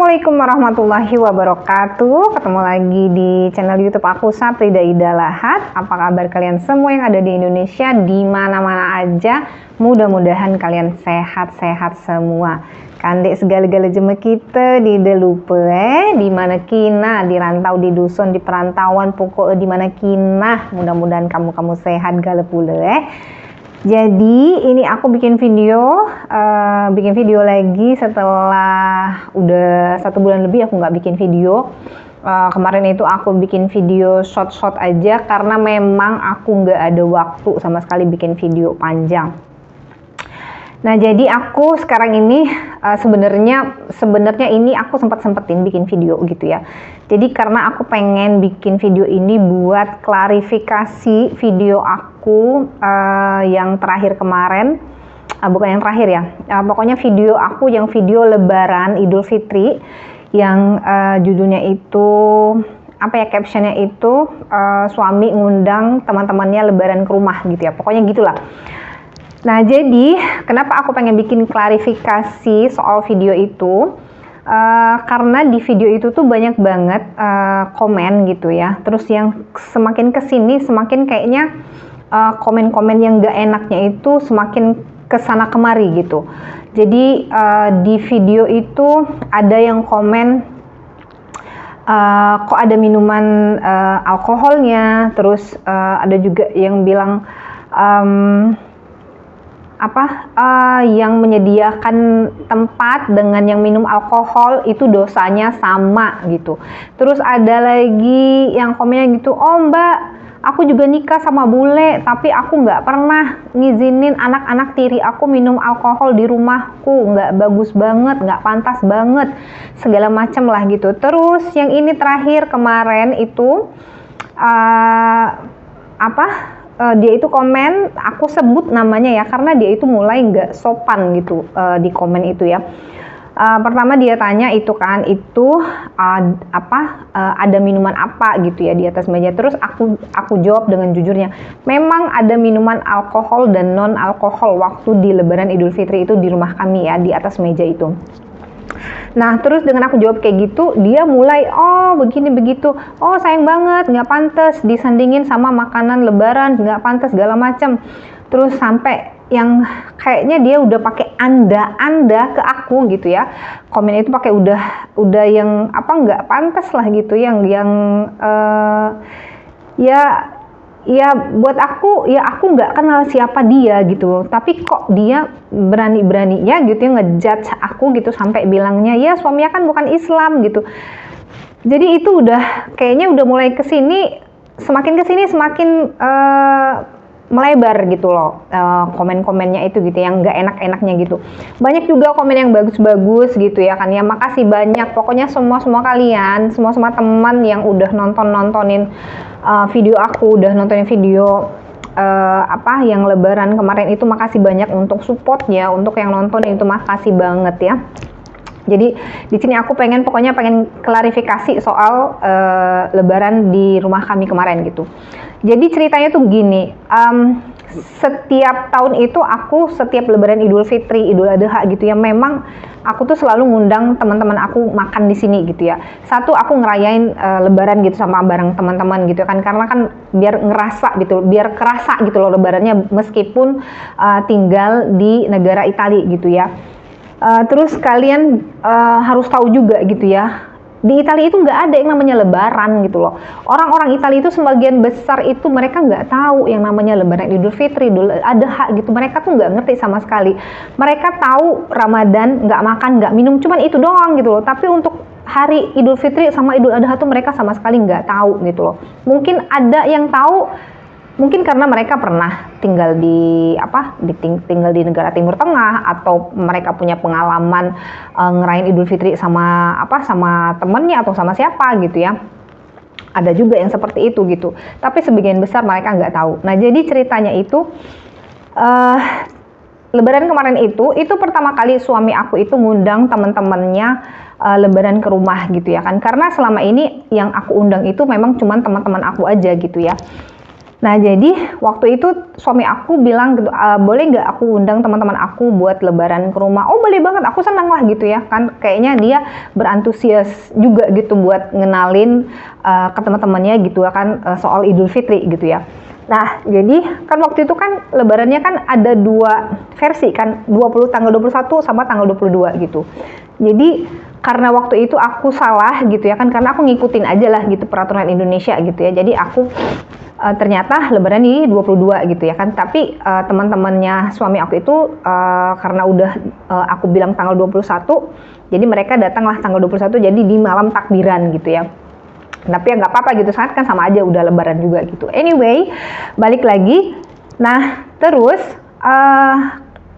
Assalamualaikum warahmatullahi wabarakatuh. Ketemu lagi di channel YouTube aku, Saprida Ida Lahat. Apa kabar kalian semua yang ada di Indonesia, di mana-mana aja? Mudah-mudahan kalian sehat-sehat semua. Kandek segala-gala jeme kita di delupe di mana kina, di rantau, di dusun, di perantauan, pokok di mana kina. Mudah-mudahan kamu sehat gala pula. Jadi ini aku bikin video lagi setelah udah 1 bulan lebih aku nggak bikin video. Kemarin itu aku bikin video short aja karena memang aku nggak ada waktu sama sekali bikin video panjang. Nah, jadi aku sekarang ini sebenarnya ini aku sempetin bikin video gitu ya. Jadi karena aku pengen bikin video ini buat klarifikasi video aku yang terakhir kemarin, bukan yang terakhir ya. Pokoknya video aku yang video Lebaran Idul Fitri yang judulnya itu captionnya itu suami ngundang teman-temannya Lebaran ke rumah gitu ya. Pokoknya gitulah. Nah, jadi kenapa aku pengen bikin klarifikasi soal video itu? Karena di video itu tuh banyak banget komen gitu ya. Terus yang semakin kesini semakin kayaknya komen-komen yang gak enaknya itu semakin kesana kemari gitu. Jadi di video itu ada yang komen kok ada minuman alkoholnya. Terus ada juga yang bilang yang menyediakan tempat dengan yang minum alkohol itu dosanya sama gitu. Terus ada lagi yang komennya gitu, oh mbak, aku juga nikah sama bule tapi aku nggak pernah ngizinin anak-anak tiri aku minum alkohol di rumahku, nggak bagus banget, nggak pantas banget, segala macam lah gitu. Terus yang ini terakhir kemarin itu dia itu komen, aku sebut namanya ya karena dia itu mulai nggak sopan gitu di komen itu ya. Pertama dia tanya itu kan ada minuman apa gitu ya di atas meja. Terus aku jawab dengan jujurnya, memang ada minuman alkohol dan non alkohol waktu di Lebaran Idul Fitri itu di rumah kami ya, di atas meja itu. Nah, terus dengan aku jawab kayak gitu, dia mulai, oh begini begitu, oh sayang banget, nggak pantas disandingin sama makanan Lebaran, nggak pantas segala macam. Terus sampai yang kayaknya dia udah pakai anda ke aku gitu ya. Komen itu pakai udah yang nggak pantas lah gitu, yang ya buat aku ya, aku nggak kenal siapa dia gitu, tapi kok dia berani-beraninya gitu ya ngejudge aku gitu sampai bilangnya ya suaminya kan bukan Islam gitu. Jadi itu kayaknya udah mulai semakin kesini semakin melebar gitu loh komen-komennya itu gitu, yang nggak enak-enaknya gitu. Banyak juga komen yang bagus-bagus gitu ya kan ya, makasih banyak pokoknya semua kalian, semua teman yang udah nontonin video aku, udah nontonin video yang Lebaran kemarin itu, makasih banyak untuk supportnya, untuk yang nonton itu makasih banget ya. Jadi di sini aku pengen klarifikasi soal Lebaran di rumah kami kemarin gitu. Jadi ceritanya tuh gini, setiap tahun itu aku setiap Lebaran Idul Fitri, Idul Adha gitu ya, memang aku tuh selalu ngundang teman-teman aku makan di sini gitu ya. Satu, aku ngerayain Lebaran gitu sama bareng teman-teman gitu kan, karena kan biar kerasa gitu loh Lebarannya meskipun tinggal di negara Italia gitu ya. Terus kalian harus tahu juga gitu ya, di Italia itu nggak ada yang namanya Lebaran gitu loh. Orang-orang Italia itu sebagian besar itu mereka nggak tahu yang namanya Lebaran Idul Fitri, Idul Adha gitu. Mereka tuh nggak ngerti sama sekali. Mereka tahu Ramadan nggak makan, nggak minum, cuman itu doang gitu loh. Tapi untuk hari Idul Fitri sama Idul Adha tuh mereka sama sekali nggak tahu gitu loh. Mungkin ada yang tahu, mungkin karena mereka pernah tinggal tinggal di negara Timur Tengah, atau mereka punya pengalaman ngerayain Idul Fitri sama temennya atau sama siapa gitu ya. Ada juga yang seperti itu gitu. Tapi sebagian besar mereka nggak tahu. Nah, jadi ceritanya itu Lebaran kemarin itu pertama kali suami aku itu ngundang teman-temannya Lebaran ke rumah gitu ya kan. Karena selama ini yang aku undang itu memang cuman teman-teman aku aja gitu ya. Nah jadi waktu itu suami aku bilang gitu, boleh nggak aku undang teman-teman aku buat lebaran ke rumah? Oh boleh banget, aku senang lah gitu ya kan. Kayaknya dia berantusias juga gitu buat ngenalin ke teman-temannya gitu kan soal Idul Fitri gitu ya. Nah jadi kan waktu itu kan lebarannya kan ada 2 versi kan, tanggal 21 sama tanggal 22 gitu. Jadi karena waktu itu aku salah gitu ya kan, karena aku ngikutin aja lah gitu peraturan Indonesia gitu ya. Jadi aku ternyata lebaran di 22 gitu ya kan, tapi teman-temannya suami aku itu karena udah aku bilang tanggal 21, jadi mereka datanglah tanggal 21, jadi di malam takbiran gitu ya. Tapi ya nggak apa-apa gitu, saat kan sama aja udah lebaran juga gitu. Anyway, balik lagi. Nah terus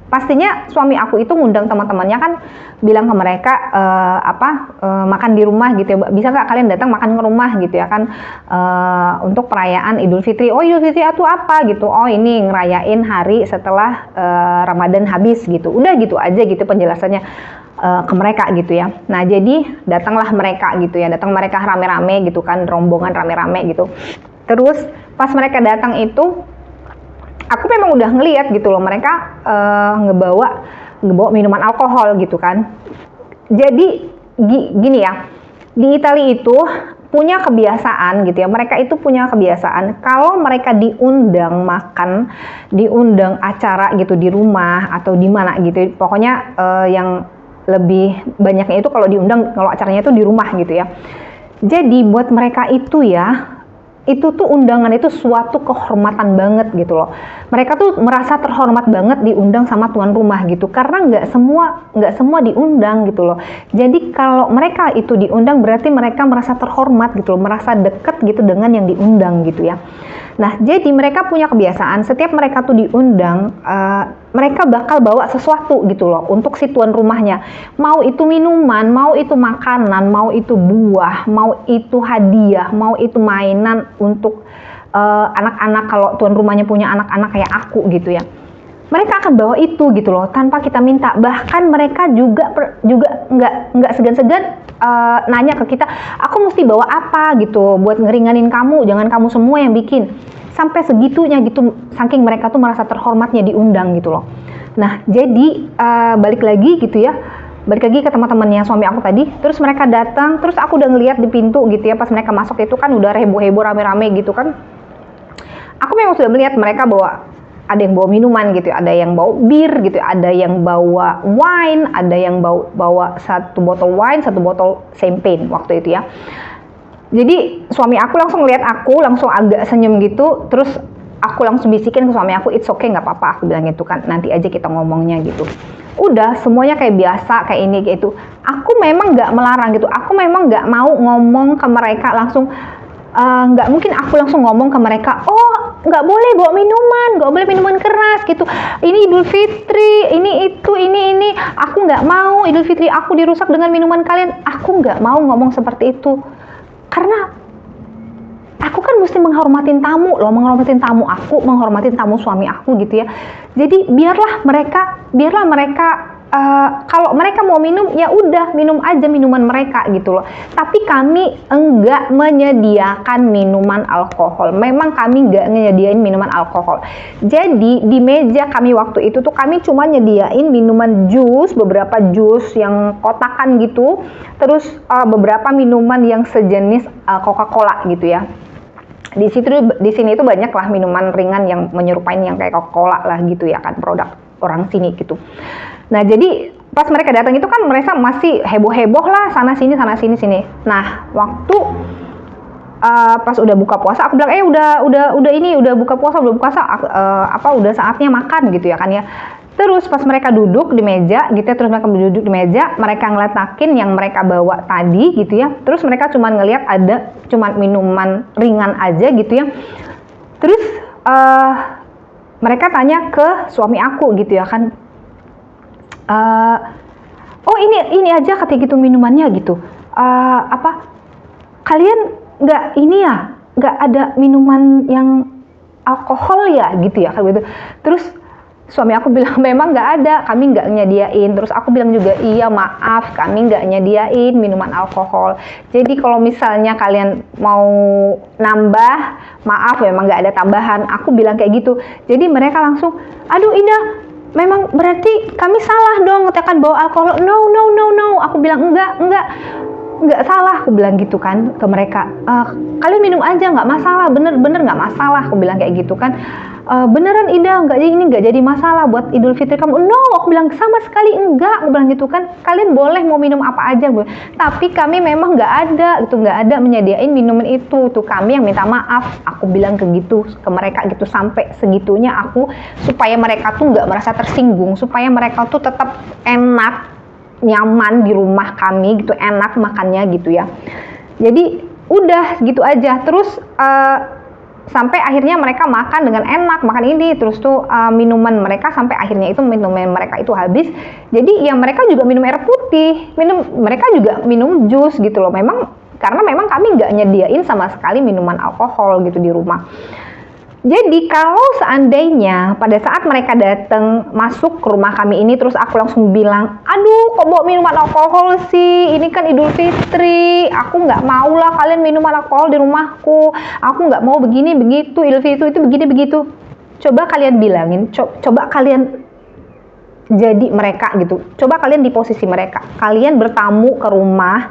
pastinya suami aku itu ngundang teman-temannya kan, bilang ke mereka makan di rumah gitu ya, bisa nggak kalian datang makan ke rumah gitu ya kan, untuk perayaan Idul Fitri. Oh Idul Fitri itu apa gitu, oh ini ngerayain hari setelah Ramadan habis gitu, udah gitu aja gitu penjelasannya ke mereka gitu ya. Nah jadi datanglah mereka gitu ya, datang mereka rame-rame gitu kan, rombongan rame-rame gitu. Terus pas mereka datang itu aku memang udah ngelihat gitu loh, mereka ngebawa minuman alkohol gitu kan. Jadi gini ya, di Italia itu punya kebiasaan gitu ya, mereka itu punya kebiasaan kalau mereka diundang makan, diundang acara gitu di rumah atau di mana gitu, pokoknya yang lebih banyaknya itu kalau diundang, kalau acaranya itu di rumah gitu ya. Jadi buat mereka itu ya, itu tuh undangan itu suatu kehormatan banget gitu loh. Mereka tuh merasa terhormat banget diundang sama tuan rumah gitu, karena nggak semua diundang gitu loh. Jadi kalau mereka itu diundang berarti mereka merasa terhormat gitu loh, merasa deket gitu dengan yang diundang gitu ya. Nah jadi mereka punya kebiasaan setiap mereka tuh diundang, mereka bakal bawa sesuatu gitu loh untuk si tuan rumahnya. Mau itu minuman, mau itu makanan, mau itu buah, mau itu hadiah, mau itu mainan untuk anak-anak kalau tuan rumahnya punya anak-anak kayak aku gitu ya. Mereka akan bawa itu gitu loh tanpa kita minta. Bahkan mereka juga nggak segan-segan nanya ke kita, aku mesti bawa apa gitu buat ngeringanin kamu, jangan kamu semua yang bikin. Sampai segitunya gitu, saking mereka tuh merasa terhormatnya diundang gitu loh. Nah jadi balik lagi gitu ya, balik lagi ke teman-temannya suami aku tadi. Terus mereka datang, terus aku udah ngeliat di pintu gitu ya, pas mereka masuk itu kan udah heboh-heboh rame-rame gitu kan. Aku memang sudah melihat mereka bawa, ada yang bawa minuman gitu, ada yang bawa bir gitu, ada yang bawa wine, ada yang bawa 1 botol wine, 1 botol champagne waktu itu ya. Jadi suami aku langsung lihat aku, langsung agak senyum gitu, terus aku langsung bisikin ke suami aku, it's okay, nggak apa-apa, aku bilang gitu kan, nanti aja kita ngomongnya gitu. Udah semuanya kayak biasa, kayak ini kayak itu. Aku memang nggak melarang gitu, aku memang nggak mau ngomong ke mereka langsung, nggak mungkin aku langsung ngomong ke mereka, oh nggak boleh bawa minuman, nggak boleh minuman keras gitu, ini Idul Fitri, ini itu, ini, aku nggak mau Idul Fitri aku dirusak dengan minuman kalian. Aku nggak mau ngomong seperti itu, karena aku kan mesti menghormatin tamu loh, menghormatin tamu aku, menghormatin tamu suami aku gitu ya. Jadi biarlah mereka kalau mereka mau minum ya udah minum aja minuman mereka gitu loh. Tapi kami enggak menyediakan minuman alkohol. Memang kami enggak menyediain minuman alkohol. Jadi di meja kami waktu itu tuh kami cuma nyediain minuman jus, beberapa jus yang kotakan gitu. Terus beberapa minuman yang sejenis Coca-Cola gitu ya. Di sini itu banyak lah minuman ringan yang menyerupai yang kayak Coca-Cola lah gitu ya kan, produk orang sini gitu. Nah jadi pas mereka datang itu kan mereka masih heboh-heboh lah sana sini. Nah waktu pas udah buka puasa aku bilang udah buka puasa udah saatnya makan gitu ya kan ya. Terus pas mereka duduk di meja gitu ya, terus mereka duduk di meja, mereka ngeletakin yang mereka bawa tadi gitu ya. Terus mereka cuman ngelihat ada cuman minuman ringan aja gitu ya. Terus mereka tanya ke suami aku gitu ya kan, oh ini aja katanya gitu minumannya gitu, kalian nggak ada minuman yang alkohol ya gitu ya kan gitu. Terus Suami aku bilang memang nggak ada, kami nggak nyediain. Terus aku bilang juga iya maaf, kami nggak nyediain minuman alkohol. Jadi kalau misalnya kalian mau nambah, maaf memang nggak ada tambahan. Aku bilang kayak gitu. Jadi mereka langsung, aduh Ida, memang berarti kami salah dong ngatakan bawa alkohol. No no no no. Aku bilang nggak salah, aku bilang gitu kan ke mereka. Kalian minum aja nggak masalah, bener nggak masalah, aku bilang kayak gitu kan. Beneran Ida, ini nggak jadi masalah buat Idul Fitri kamu. No, aku bilang sama sekali enggak, aku bilang gitu kan. Kalian boleh mau minum apa aja, tapi kami memang nggak ada menyediain minuman itu. Tuh kami yang minta maaf, aku bilang ke mereka gitu, sampai segitunya aku supaya mereka tuh nggak merasa tersinggung, supaya mereka tuh tetap enak, nyaman di rumah kami gitu, enak makannya gitu ya. Jadi udah gitu aja. Terus sampai akhirnya mereka makan dengan enak, makan ini, terus tuh minuman mereka sampai akhirnya itu minuman mereka itu habis. Jadi ya mereka juga minum air putih, mereka juga minum jus gitu loh. Karena memang kami nggak nyediain sama sekali minuman alkohol gitu di rumah. Jadi kalau seandainya pada saat mereka datang masuk ke rumah kami ini, terus aku langsung bilang, aduh kok bawa minuman alkohol sih, ini kan Idul Fitri, aku nggak mau lah kalian minuman alkohol di rumahku, aku nggak mau begini begitu, Idul Fitri itu begini begitu. Coba kalian bilangin, coba kalian jadi mereka gitu, coba kalian di posisi mereka, kalian bertamu ke rumah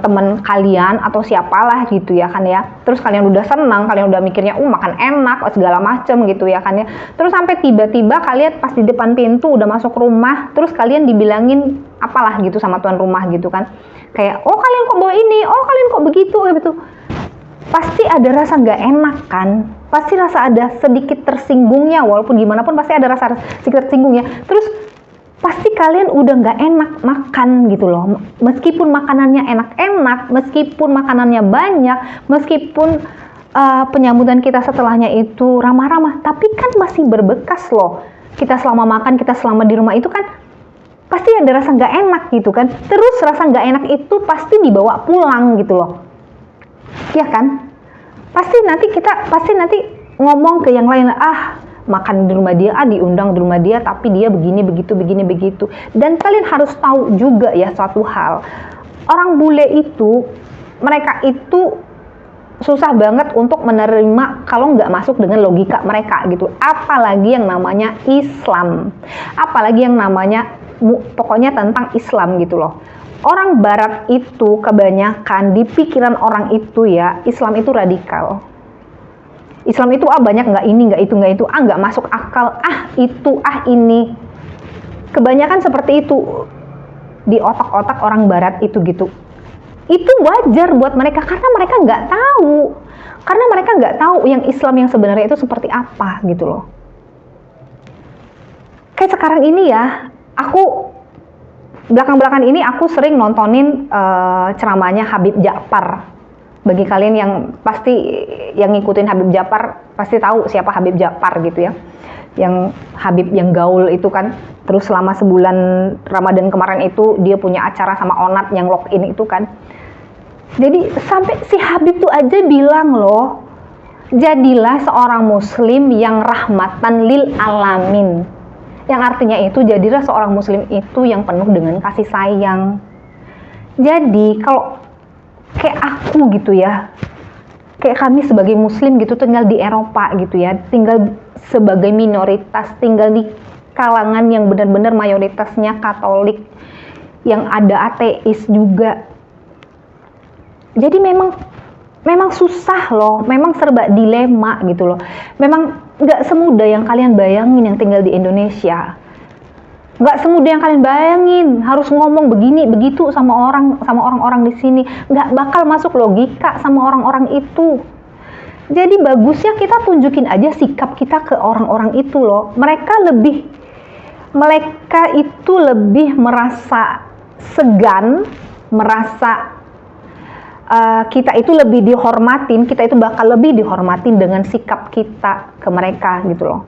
teman kalian atau siapalah gitu ya kan ya, terus kalian udah senang, kalian udah mikirnya makan enak segala macem gitu ya kan ya, terus sampai tiba-tiba kalian pas di depan pintu udah masuk rumah, terus kalian dibilangin apalah gitu sama tuan rumah gitu kan, kayak oh kalian kok bawa ini, oh kalian kok begitu gitu, pasti ada rasa nggak enak kan, pasti rasa ada sedikit tersinggungnya, walaupun gimana pun pasti ada rasa sedikit tersinggungnya. Terus pasti kalian udah nggak enak makan gitu loh, meskipun makanannya enak-enak, meskipun makanannya banyak, meskipun penyambutan kita setelahnya itu ramah-ramah, tapi kan masih berbekas loh. Kita selama makan, kita selama di rumah itu kan pasti ada rasa nggak enak gitu kan. Terus rasa nggak enak itu pasti dibawa pulang gitu loh, ya kan? Pasti nanti ngomong ke yang lain, makan di rumah dia, diundang di rumah dia, tapi dia begini begitu. Dan kalian harus tahu juga ya suatu hal, orang bule itu, mereka itu susah banget untuk menerima kalau nggak masuk dengan logika mereka gitu. Apalagi yang namanya Islam, apalagi yang namanya pokoknya tentang Islam gitu loh. Orang Barat itu kebanyakan di pikiran orang itu ya, Islam itu radikal. Islam itu banyak nggak ini, nggak itu, nggak masuk akal, itu, ini. Kebanyakan seperti itu di otak-otak orang Barat itu gitu. Itu wajar buat mereka karena mereka nggak tahu. Karena mereka nggak tahu yang Islam yang sebenarnya itu seperti apa gitu loh. Kayak sekarang ini ya, aku belakang-belakang ini aku sering nontonin ceramahnya Habib Ja'far. Bagi kalian yang pasti yang ngikutin Habib Ja'far pasti tahu siapa Habib Ja'far gitu ya, yang Habib yang gaul itu kan. Terus selama sebulan Ramadan kemarin itu dia punya acara sama Onat yang lock-in itu kan. Jadi sampai si Habib tuh aja bilang loh, jadilah seorang muslim yang rahmatan lil alamin, yang artinya itu jadilah seorang muslim itu yang penuh dengan kasih sayang. Jadi kalau kayak aku gitu ya, kayak kami sebagai muslim gitu tinggal di Eropa gitu ya, tinggal sebagai minoritas, tinggal di kalangan yang benar-benar mayoritasnya Katolik, yang ada ateis juga. Jadi memang susah loh, memang serba dilema gitu loh. Memang nggak semudah yang kalian bayangin yang tinggal di Indonesia. Nggak semudah yang kalian bayangin, harus ngomong begini begitu sama orang-orang di sini, nggak bakal masuk logika sama orang-orang itu. Jadi bagusnya kita tunjukin aja sikap kita ke orang-orang itu loh. Mereka itu lebih merasa segan, merasa kita itu lebih dihormatin, kita itu bakal lebih dihormatin dengan sikap kita ke mereka gitu loh.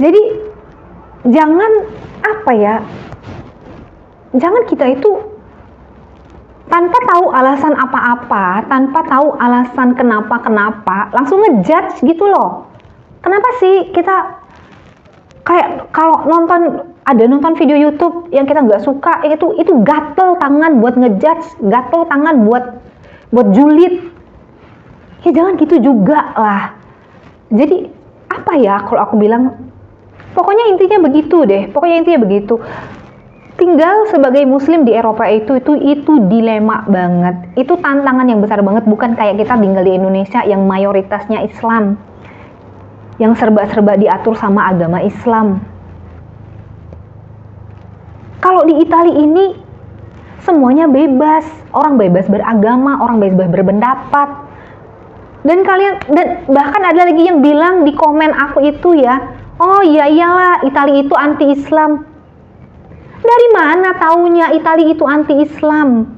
Jadi jangan jangan kita itu tanpa tahu alasan apa-apa, tanpa tahu alasan kenapa langsung ngejudge gitu loh. Kenapa sih kita kayak kalau nonton video YouTube yang kita nggak suka, itu gatel tangan buat ngejudge, gatel tangan buat julid. Ya jangan gitu juga lah. Jadi apa ya kalau aku bilang, pokoknya intinya begitu deh. Tinggal sebagai muslim di Eropa itu dilema banget. Itu tantangan yang besar banget, bukan kayak kita tinggal di Indonesia yang mayoritasnya Islam, yang serba-serba diatur sama agama Islam. Kalau di Italia ini semuanya bebas, orang bebas beragama, orang bebas berpendapat. Dan bahkan ada lagi yang bilang di komen aku itu ya, oh iya iyalah Italia itu anti-Islam. Dari mana taunya Italia itu anti-Islam?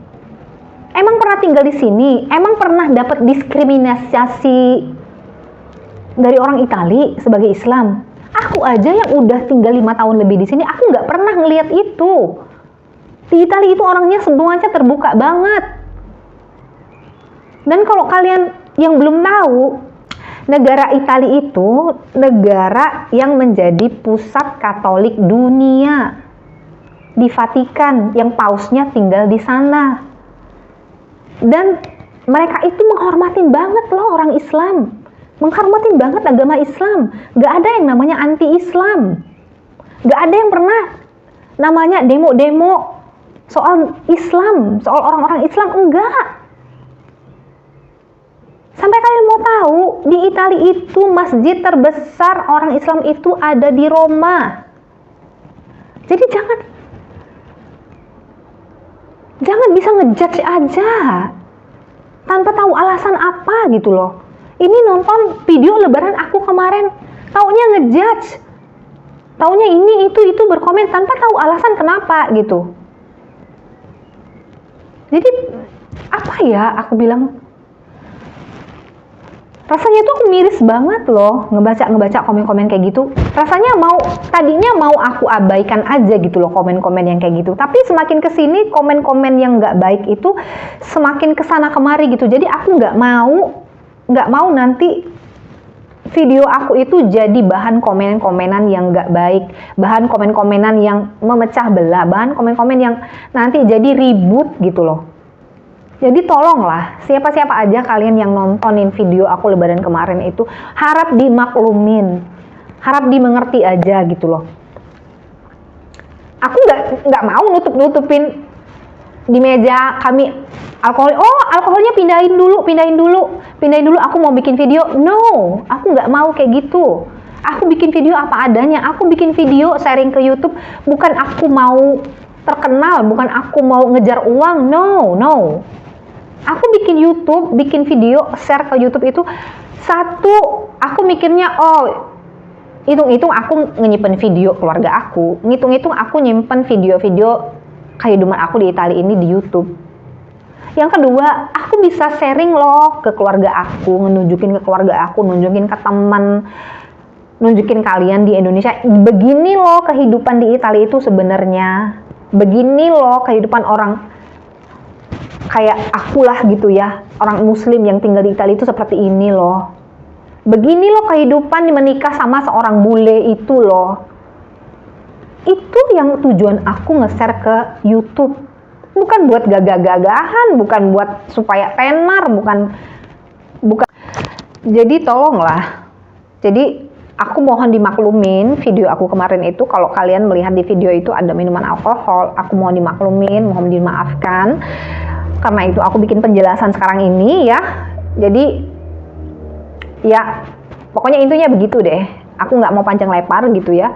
Emang pernah tinggal di sini? Emang pernah dapat diskriminasi dari orang Italia sebagai Islam? Aku aja yang udah tinggal 5 tahun lebih di sini, aku nggak pernah ngelihat itu. Di Italia itu orangnya semuanya terbuka banget. Dan kalau kalian yang belum tahu, negara Italia itu negara yang menjadi pusat Katolik dunia. Di Vatikan, yang pausnya tinggal di sana. Dan mereka itu menghormatin banget loh orang Islam. Menghormatin banget agama Islam. Gak ada yang namanya anti-Islam. Gak ada yang pernah namanya demo-demo soal Islam, soal orang-orang Islam. Enggak. Sampai kalian mau tahu, di Italia itu masjid terbesar orang Islam itu ada di Roma. Jadi jangan bisa ngejudge aja tanpa tahu alasan apa gitu loh. Ini nonton video lebaran aku kemarin, taunya ngejudge, taunya ini itu berkomen tanpa tahu alasan kenapa gitu. Jadi apa ya aku bilang, rasanya tuh aku miris banget loh ngebaca komen-komen kayak gitu. Rasanya tadinya mau aku abaikan aja gitu loh komen-komen yang kayak gitu. Tapi semakin kesini komen-komen yang nggak baik itu semakin kesana kemari gitu. Jadi aku nggak mau nanti video aku itu jadi bahan komen-komenan yang nggak baik, bahan komen-komenan yang memecah belah, bahan komen-komen yang nanti jadi ribut gitu loh. Jadi tolonglah, siapa-siapa aja kalian yang nontonin video aku lebaran kemarin itu, harap dimaklumin, harap dimengerti aja gitu loh. Aku nggak mau nutup-nutupin di meja kami alkoholnya pindahin dulu, aku mau bikin video. No, aku nggak mau kayak gitu. Aku bikin video apa adanya, aku bikin video sharing ke YouTube, bukan aku mau terkenal, bukan aku mau ngejar uang. No. Aku bikin YouTube, bikin video, share ke YouTube itu satu, aku mikirnya hitung-hitung aku nyimpen video keluarga aku, ngitung-hitung aku nyimpen video-video kehidupan aku di Italia ini di YouTube. Yang kedua, aku bisa sharing loh ke keluarga aku, nunjukin ke keluarga aku, nunjukin ke teman, nunjukin kalian di Indonesia, begini loh kehidupan di Italia itu sebenarnya, begini loh kehidupan orang kayak akulah gitu ya, orang muslim yang tinggal di Italia itu seperti ini loh. Begini loh kehidupan menikah sama seorang bule itu loh. Itu yang tujuan aku nge-share ke YouTube. Bukan buat gagah-gagahan, bukan buat supaya tenar, bukan. Jadi tolonglah. Jadi aku mohon dimaklumin video aku kemarin itu, kalau kalian melihat di video itu ada minuman alkohol, aku mohon dimaklumin, mohon dimaafkan. Karena itu aku bikin penjelasan sekarang ini ya. Jadi ya pokoknya intinya begitu deh. Aku nggak mau panjang lebar gitu ya.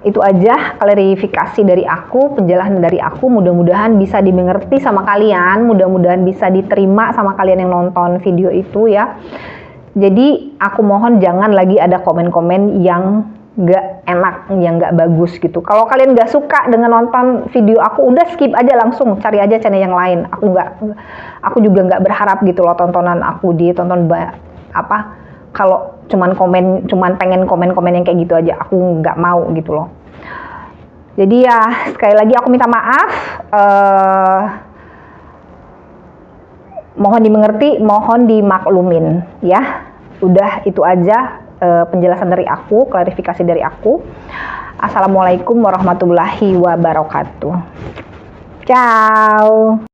Itu aja klarifikasi dari aku, penjelasan dari aku. Mudah-mudahan bisa dimengerti sama kalian, mudah-mudahan bisa diterima sama kalian yang nonton video itu ya. Jadi aku mohon jangan lagi ada komen-komen yang gak enak, yang gak bagus gitu. Kalau kalian gak suka dengan nonton video aku, udah skip aja langsung, cari aja channel yang lain. Aku juga gak berharap gitu loh tontonan aku ditonton kalau cuman pengen komen-komen yang kayak gitu aja, aku nggak mau gitu loh. Jadi ya sekali lagi aku minta maaf, mohon dimengerti, mohon dimaklumin ya. Udah itu aja, penjelasan dari aku, klarifikasi dari aku. Assalamualaikum warahmatullahi wabarakatuh. Ciao.